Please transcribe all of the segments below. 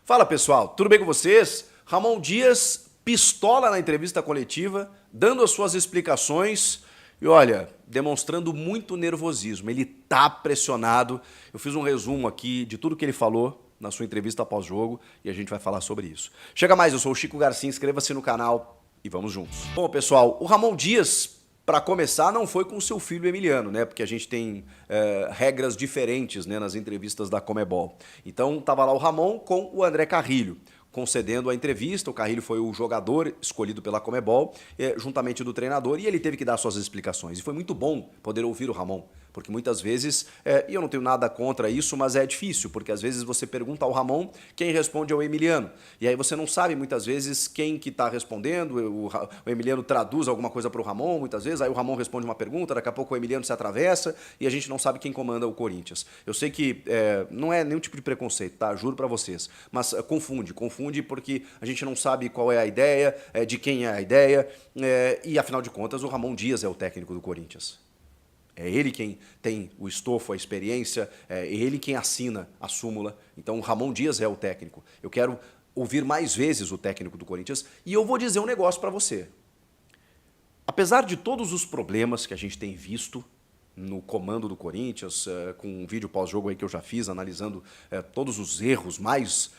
Fala pessoal, tudo bem com vocês? Ramon Dias pistola na entrevista coletiva, dando as suas explicações e olha, demonstrando muito nervosismo. Ele tá pressionado. Eu fiz um resumo aqui de tudo que ele falou na sua entrevista pós-jogo e a gente vai falar sobre isso. Chega mais, eu sou o Chico Garcia, inscreva-se no canal e vamos juntos. Bom pessoal, o Ramon Dias, para começar, não foi com o seu filho Emiliano, né? Porque a gente tem regras diferentes, né, nas entrevistas da Comebol. Então, tava lá o Ramon com o André Carrilho, concedendo a entrevista. O Carrilho foi o jogador escolhido pela Comebol, juntamente do treinador, e ele teve que dar suas explicações. E foi muito bom poder ouvir o Ramon, porque muitas vezes, e eu não tenho nada contra isso, mas é difícil, porque às vezes você pergunta ao Ramon, quem responde é o Emiliano. E aí você não sabe muitas vezes quem que está respondendo, o Emiliano traduz alguma coisa para o Ramon, muitas vezes, aí o Ramon responde uma pergunta, daqui a pouco o Emiliano se atravessa e a gente não sabe quem comanda o Corinthians. Eu sei que não é nenhum tipo de preconceito, tá? Juro para vocês. Mas confunde porque a gente não sabe qual é a ideia, de quem é a ideia, e afinal de contas o Ramon Dias é o técnico do Corinthians. É ele quem tem o estofo, a experiência, é ele quem assina a súmula. Então o Ramon Dias é o técnico. Eu quero ouvir mais vezes o técnico do Corinthians e eu vou dizer um negócio para você. Apesar de todos os problemas que a gente tem visto no comando do Corinthians, com um vídeo pós-jogo aí que eu já fiz, analisando todos os erros, mais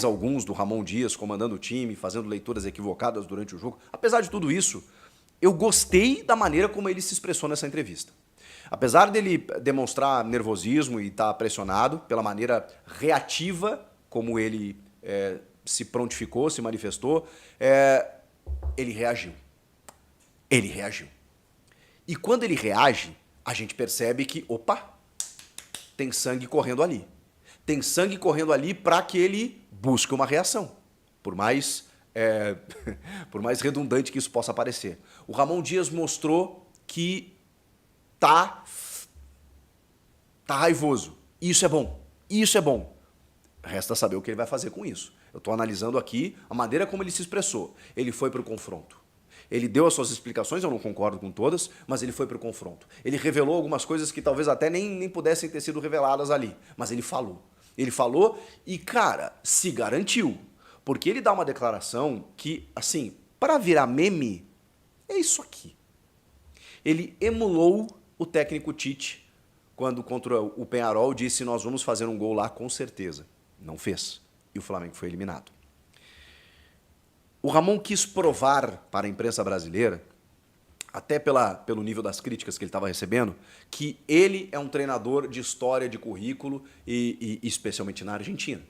alguns do Ramon Dias comandando o time, fazendo leituras equivocadas durante o jogo. Apesar de tudo isso, eu gostei da maneira como ele se expressou nessa entrevista. Apesar dele demonstrar nervosismo e estar pressionado pela maneira reativa como ele se prontificou, se manifestou, ele reagiu. Ele reagiu. E quando ele reage, a gente percebe que, opa, tem sangue correndo ali. Tem sangue correndo ali para que ele busque uma reação. Por mais redundante que isso possa parecer. O Ramon Dias mostrou que tá raivoso. Isso é bom. Isso é bom. Resta saber o que ele vai fazer com isso. Eu estou analisando aqui a maneira como ele se expressou. Ele foi para o confronto. Ele deu as suas explicações, eu não concordo com todas, mas ele foi para o confronto. Ele revelou algumas coisas que talvez até nem pudessem ter sido reveladas ali. Mas ele falou. Ele falou e, cara, se garantiu. Porque ele dá uma declaração que, assim, para virar meme, é isso aqui. Ele emulou o técnico Tite quando contra o Peñarol disse nós vamos fazer um gol lá com certeza. Não fez. E o Flamengo foi eliminado. O Ramon quis provar para a imprensa brasileira, até pelo nível das críticas que ele estava recebendo, que ele é um treinador de história, de currículo, e especialmente na Argentina.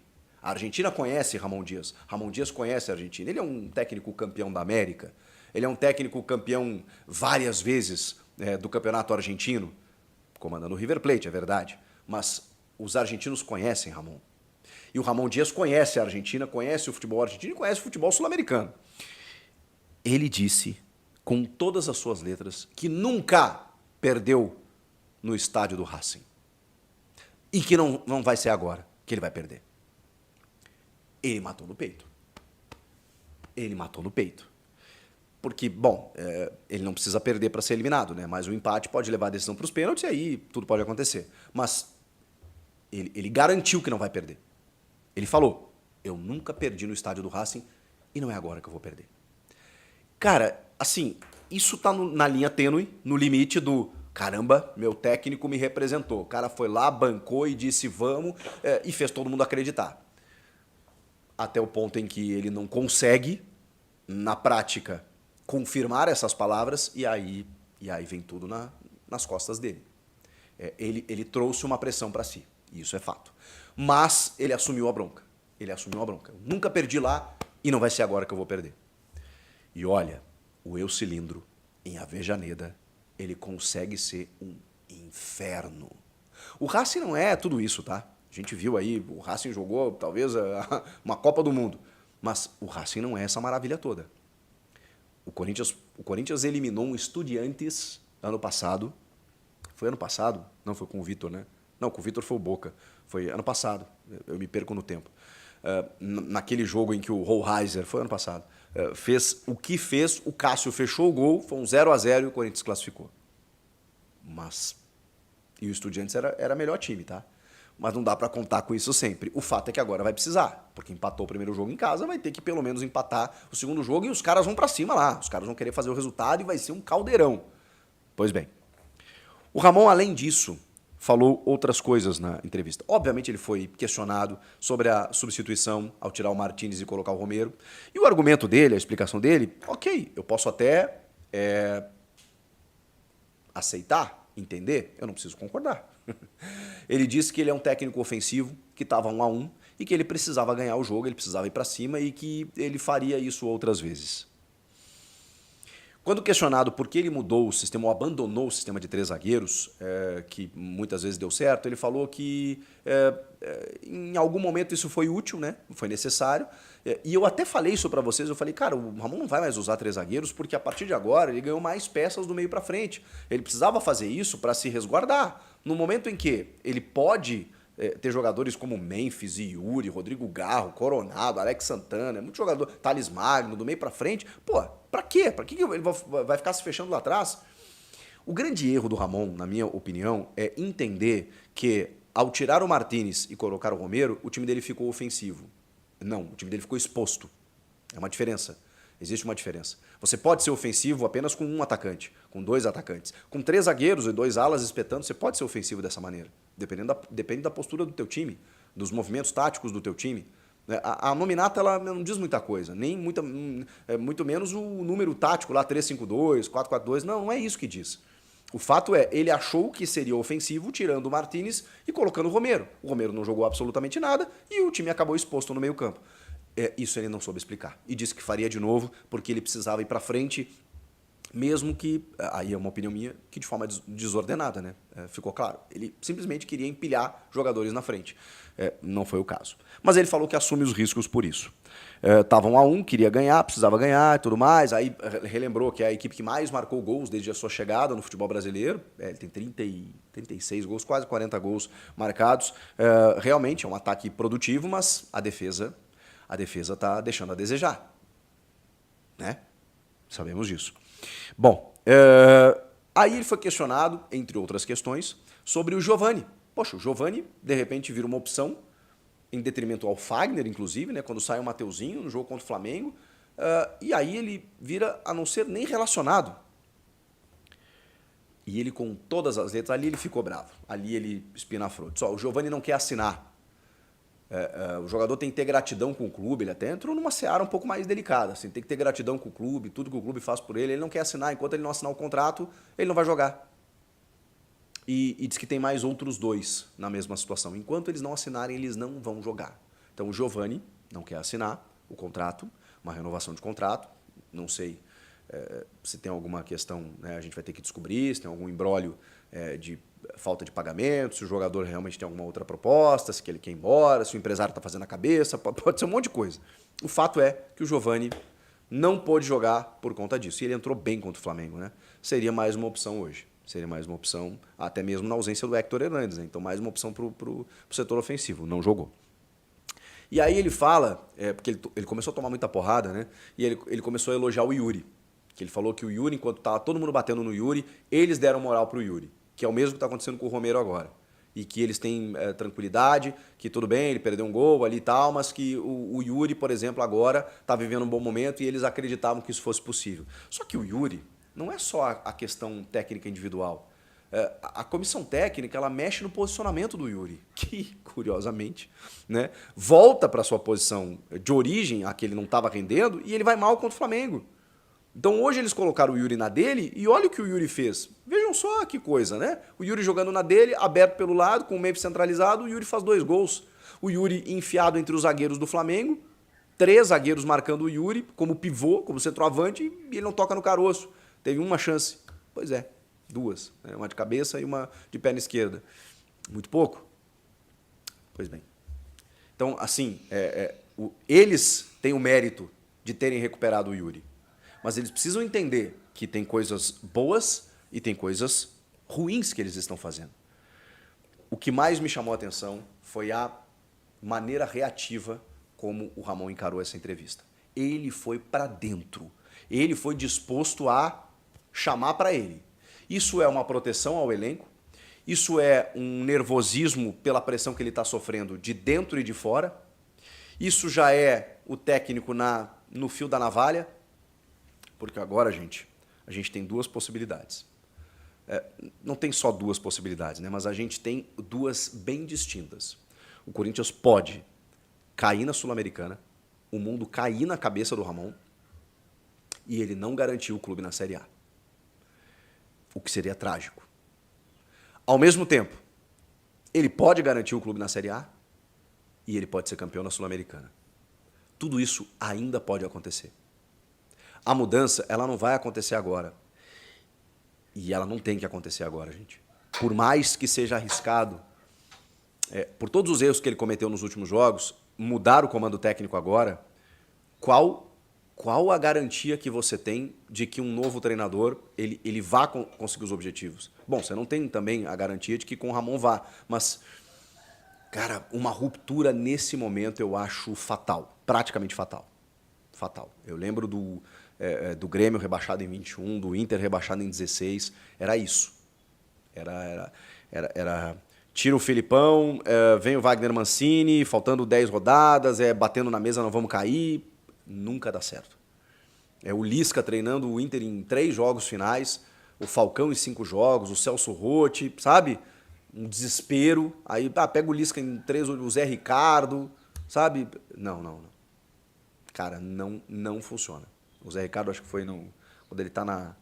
A Argentina conhece Ramon Dias. Ramon Dias conhece a Argentina. Ele é um técnico campeão da América. Ele é um técnico campeão várias vezes do campeonato argentino, comandando o River Plate, é verdade. Mas os argentinos conhecem Ramon. E o Ramon Dias conhece a Argentina, conhece o futebol argentino e conhece o futebol sul-americano. Ele disse, com todas as suas letras, que nunca perdeu no estádio do Racing. E que não vai ser agora que ele vai perder. Ele matou no peito. Ele matou no peito. Porque, bom, ele não precisa perder para ser eliminado, né? Mas o empate pode levar a decisão para os pênaltis e aí tudo pode acontecer. Mas ele garantiu que não vai perder. Ele falou, eu nunca perdi no estádio do Racing e não é agora que eu vou perder. Cara, assim, isso tá na linha tênue, no limite do caramba, meu técnico me representou. O cara foi lá, bancou e disse vamos e fez todo mundo acreditar. Até o ponto em que ele não consegue, na prática, confirmar essas palavras e aí vem tudo nas costas dele. Ele trouxe uma pressão para si, e isso é fato. Mas ele assumiu a bronca. Ele assumiu a bronca. Eu nunca perdi lá e não vai ser agora que eu vou perder. E olha, o Eu Cilindro, em Avejaneda, ele consegue ser um inferno. O Racing não é tudo isso, tá? A gente viu aí, o Racing jogou talvez uma Copa do Mundo. Mas o Racing não é essa maravilha toda. O Corinthians eliminou um Estudiantes ano passado. Foi ano passado? Não, foi com o Vitor, né? Não, com o Vitor foi o Boca. Foi ano passado. Eu me perco no tempo. Naquele jogo em que o Rollheiser, foi ano passado, fez o que fez, o Cássio fechou o gol, foi um 0-0 e o Corinthians classificou. E o Estudiantes era melhor time, tá? mas não dá para contar com isso sempre. O fato é que agora vai precisar, porque empatou o primeiro jogo em casa, vai ter que pelo menos empatar o segundo jogo e os caras vão para cima lá. Os caras vão querer fazer o resultado e vai ser um caldeirão. Pois bem, o Ramon, além disso, falou outras coisas na entrevista. Obviamente ele foi questionado sobre a substituição ao tirar o Martínez e colocar o Romero. E o argumento dele, a explicação dele, ok, eu posso até aceitar, entender, eu não preciso concordar. Ele disse que ele é um técnico ofensivo, que estava 1-1 e que ele precisava ganhar o jogo, ele precisava ir para cima e que ele faria isso outras vezes. Quando questionado por que ele mudou o sistema ou abandonou o sistema de 3 zagueiros, que muitas vezes deu certo, ele falou que em algum momento isso foi útil, né? Foi necessário. E eu até falei isso para vocês, eu falei, cara, o Ramon não vai mais usar 3 zagueiros porque a partir de agora ele ganhou mais peças do meio para frente. Ele precisava fazer isso para se resguardar. No momento em que ele pode ter jogadores como Memphis, Yuri, Rodrigo Garro, Coronado, Alex Santana, muito jogador, Thales Magno, do meio pra frente. Pô, pra quê? Pra que ele vai ficar se fechando lá atrás? O grande erro do Ramon, na minha opinião, é entender que ao tirar o Martínez e colocar o Romero, o time dele ficou ofensivo. Não, o time dele ficou exposto. É uma diferença. Existe uma diferença. Você pode ser ofensivo apenas com um atacante, com 2 atacantes. Com 3 zagueiros e 2 alas espetando, você pode ser ofensivo dessa maneira. Depende da postura do teu time, dos movimentos táticos do teu time. A nominata ela não diz muita coisa, nem muito menos o número tático lá, 3-5-2, 4-4-2, não é isso que diz. O fato é, ele achou que seria ofensivo tirando o Martínez e colocando o Romero. O Romero não jogou absolutamente nada e o time acabou exposto no meio campo. Isso ele não soube explicar. E disse que faria de novo porque ele precisava ir para frente, mesmo que, aí é uma opinião minha, que de forma desordenada, né? Ficou claro. Ele simplesmente queria empilhar jogadores na frente. Não foi o caso. Mas ele falou que assume os riscos por isso. Estavam 1-1, queria ganhar, precisava ganhar e tudo mais. Aí relembrou que é a equipe que mais marcou gols desde a sua chegada no futebol brasileiro. Ele tem 36 gols, quase 40 gols marcados. Realmente é um ataque produtivo, mas a defesa está deixando a desejar, né? Sabemos disso. Bom, aí ele foi questionado, entre outras questões, sobre o Giovani. Poxa, o Giovani, de repente, vira uma opção, em detrimento ao Fagner, inclusive, né? Quando sai o Mateuzinho no jogo contra o Flamengo, e aí ele vira a não ser nem relacionado. E ele, com todas as letras, ali ele ficou bravo. Ali ele espinafrou. Disse, o Giovani não quer assinar. O jogador tem que ter gratidão com o clube, ele até entrou numa seara um pouco mais delicada, assim, tem que ter gratidão com o clube, tudo que o clube faz por ele não quer assinar, enquanto ele não assinar o contrato, ele não vai jogar. E diz que tem mais outros 2 na mesma situação, enquanto eles não assinarem, eles não vão jogar. Então o Giovani não quer assinar o contrato, uma renovação de contrato, não sei se tem alguma questão, né, a gente vai ter que descobrir, se tem algum imbróglio de falta de pagamento, se o jogador realmente tem alguma outra proposta, se ele quer ir embora, se o empresário está fazendo a cabeça, pode ser um monte de coisa. O fato é que o Giovani não pôde jogar por conta disso. E ele entrou bem contra o Flamengo, né? Seria mais uma opção hoje. Seria mais uma opção, até mesmo na ausência do Héctor Hernandes, né? Então mais uma opção para o setor ofensivo. Não jogou. E aí ele fala, porque ele começou a tomar muita porrada, né? E ele começou a elogiar o Yuri. Que ele falou que o Yuri, enquanto estava todo mundo batendo no Yuri, eles deram moral para o Yuri. Que é o mesmo que está acontecendo com o Romero agora. E que eles têm tranquilidade, que tudo bem, ele perdeu um gol ali e tal, mas que o Yuri, por exemplo, agora está vivendo um bom momento e eles acreditavam que isso fosse possível. Só que o Yuri não é só a questão técnica individual. A comissão técnica ela mexe no posicionamento do Yuri, que, curiosamente, né, volta para a sua posição de origem, a que ele não estava rendendo, e ele vai mal contra o Flamengo. Então hoje eles colocaram o Yuri na dele e olha o que o Yuri fez. Vejam só que coisa, né? O Yuri jogando na dele, aberto pelo lado, com o meio centralizado, o Yuri faz 2 gols. O Yuri enfiado entre os zagueiros do Flamengo, 3 zagueiros marcando o Yuri como pivô, como centroavante, e ele não toca no caroço. Teve uma chance. Pois é, 2. Né? Uma de cabeça e uma de perna esquerda. Muito pouco? Pois bem. Então, assim, eles têm o mérito de terem recuperado o Yuri. Mas eles precisam entender que tem coisas boas e tem coisas ruins que eles estão fazendo. O que mais me chamou a atenção foi a maneira reativa como o Ramon encarou essa entrevista. Ele foi para dentro. Ele foi disposto a chamar para ele. Isso é uma proteção ao elenco Isso é um nervosismo pela pressão que ele está sofrendo de dentro e de fora. Isso já é o técnico no fio da navalha. Porque agora, gente, a gente tem duas possibilidades. Não tem só duas possibilidades, né? Mas a gente tem duas bem distintas. O Corinthians pode cair na Sul-Americana, o mundo cair na cabeça do Ramon e ele não garantir o clube na Série A. O que seria trágico. Ao mesmo tempo, ele pode garantir o clube na Série A e ele pode ser campeão na Sul-Americana. Tudo isso ainda pode acontecer. A mudança, ela não vai acontecer agora. E ela não tem que acontecer agora, gente. Por mais que seja arriscado, por todos os erros que ele cometeu nos últimos jogos, mudar o comando técnico agora, qual a garantia que você tem de que um novo treinador ele vá conseguir os objetivos? Bom, você não tem também a garantia de que com o Ramon vá, mas, cara, uma ruptura nesse momento eu acho fatal, praticamente fatal. Fatal. Eu lembro do Grêmio rebaixado em 21, do Inter rebaixado em 16, era isso. Era tira o Filipão, vem o Wagner Mancini, faltando 10 rodadas, batendo na mesa, não vamos cair, nunca dá certo. O Lisca treinando o Inter em 3 jogos finais, o Falcão em 5 jogos, o Celso Roth, sabe? Um desespero, aí pega o Lisca em 3, o Zé Ricardo, sabe? Não. Cara, não funciona. O Zé Ricardo acho que foi quando ele tá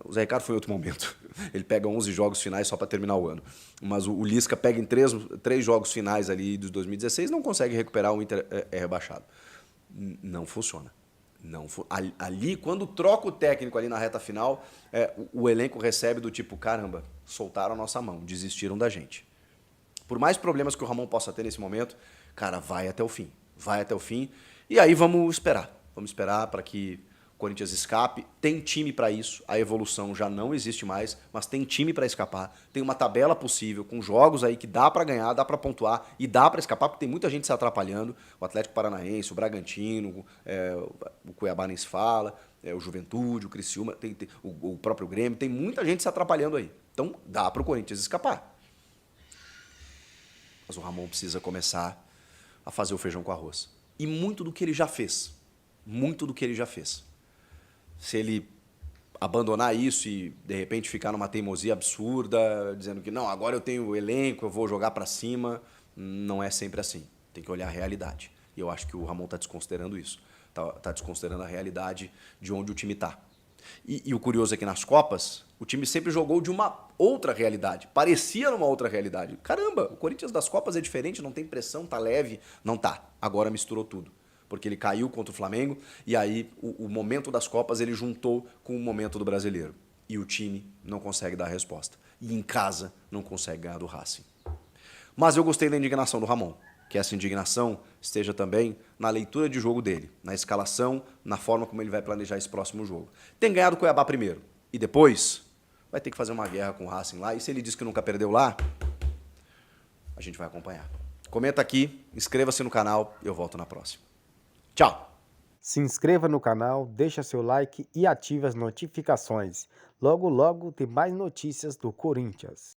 o Zé Ricardo foi em outro momento. Ele pega 11 jogos finais só para terminar o ano. Mas o Lisca pega em 3 jogos finais ali de 2016 não consegue recuperar, o Inter é rebaixado. Não funciona. Ali, quando troca o técnico ali na reta final, o elenco recebe do tipo, caramba, soltaram a nossa mão, desistiram da gente. Por mais problemas que o Ramon possa ter nesse momento, cara, vai até o fim. Vai até o fim. E aí vamos esperar. Vamos esperar para que o Corinthians escape. Tem time para isso. A evolução já não existe mais, mas tem time para escapar. Tem uma tabela possível, com jogos aí que dá para ganhar, dá para pontuar e dá para escapar, porque tem muita gente se atrapalhando. O Atlético Paranaense, o Bragantino, o Cuiabá nem se fala, o Juventude, o Criciúma, o próprio Grêmio. Tem muita gente se atrapalhando aí. Então dá para o Corinthians escapar. Mas o Ramon precisa começar a fazer o feijão com arroz. E muito do que ele já fez. Muito do que ele já fez. Se ele abandonar isso e, de repente, ficar numa teimosia absurda, dizendo que, não, agora eu tenho o elenco, eu vou jogar para cima, não é sempre assim. Tem que olhar a realidade. E eu acho que o Ramon está desconsiderando isso. Está desconsiderando a realidade de onde o time está. E o curioso é que nas Copas, o time sempre jogou de uma outra realidade. Parecia numa outra realidade. Caramba, o Corinthians das Copas é diferente, não tem pressão, tá leve. Não tá. Agora misturou tudo. Porque ele caiu contra o Flamengo e aí o momento das Copas ele juntou com o momento do Brasileiro. E o time não consegue dar a resposta. E em casa não consegue ganhar do Racing. Mas eu gostei da indignação do Ramon. Que essa indignação esteja também na leitura de jogo dele, na escalação, na forma como ele vai planejar esse próximo jogo. Tem ganhado o Cuiabá primeiro e depois vai ter que fazer uma guerra com o Racing lá. E se ele diz que nunca perdeu lá, a gente vai acompanhar. Comenta aqui, inscreva-se no canal e eu volto na próxima. Tchau! Se inscreva no canal, deixa seu like e ative as notificações. Logo, logo tem mais notícias do Corinthians.